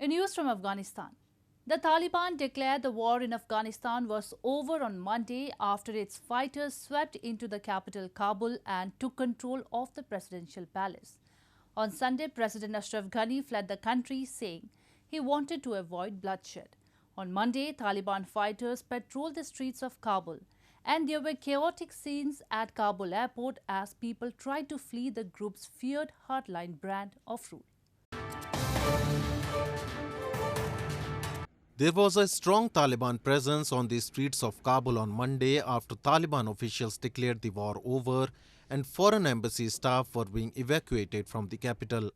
In news from Afghanistan, the Taliban declared the war in Afghanistan was over on Monday after its fighters swept into the capital Kabul and took control of the presidential palace. On Sunday, President Ashraf Ghani fled the country, saying he wanted to avoid bloodshed. On Monday, Taliban fighters patrolled the streets of Kabul, and there were chaotic scenes at Kabul airport as people tried to flee the group's feared hardline brand of rule. There was a strong Taliban presence on the streets of Kabul on Monday after Taliban officials declared the war over and foreign embassy staff were being evacuated from the capital.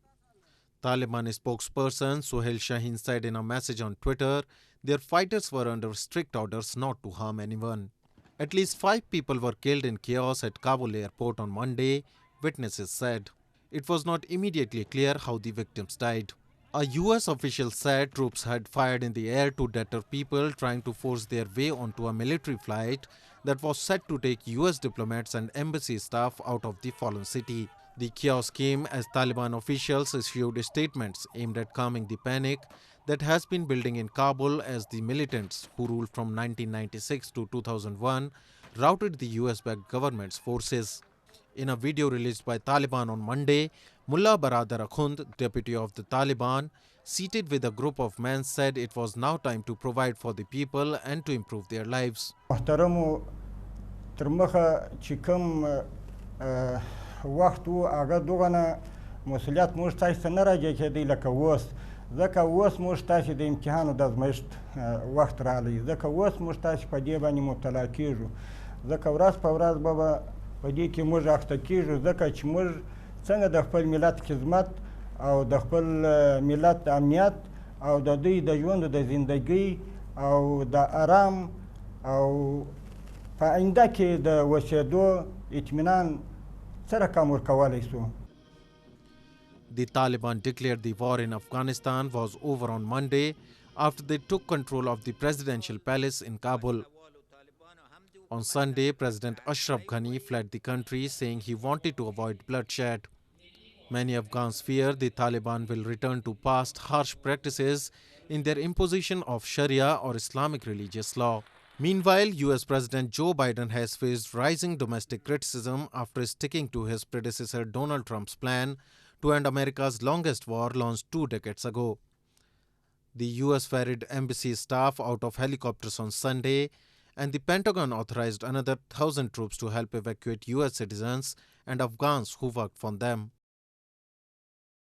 Taliban spokesperson Suhail Shaheen said in a message on Twitter, their fighters were under strict orders not to harm anyone. At least 5 people were killed in chaos at Kabul airport on Monday, witnesses said. It was not immediately clear how the victims died. A US official said troops had fired in the air to deter people trying to force their way onto a military flight that was set to take US diplomats and embassy staff out of the fallen city. The chaos came as Taliban officials issued statements aimed at calming the panic that has been building in Kabul as the militants who ruled from 1996 to 2001 routed the US-backed government's forces. In a video released by Taliban on Monday, Mullah Baradar Akhund, deputy of the Taliban, seated with a group of men, said it was now time to provide for the people and to improve their lives. ځکه اوس موږ تاسې د امتحان د ازمایښت وخت راغلی ځکه اوس موږ تاسې په دې باندې مبتلا کیږو ځکه ورځ په ورځ به په دې کې موږ اخته کیږو ځکه چې موږ څنګه د خپل ملت خدمت او د خپل ملت امنیت او د دوی د ژوند د زندګۍ او د آرام او په آینده کې د اوسېدو اطمینان څه رقم ورکولی سو. The Taliban declared the war in Afghanistan was over on Monday after they took control of the presidential palace in Kabul. On Sunday, President Ashraf Ghani fled the country, saying he wanted to avoid bloodshed. Many Afghans fear the Taliban will return to past harsh practices in their imposition of Sharia or Islamic religious law. Meanwhile, US President Joe Biden has faced rising domestic criticism after sticking to his predecessor Donald Trump's plan to end America's longest war launched 2 decades ago. The US ferried embassy staff out of helicopters on Sunday, and the Pentagon authorized another 1,000 troops to help evacuate US citizens and Afghans who worked for them.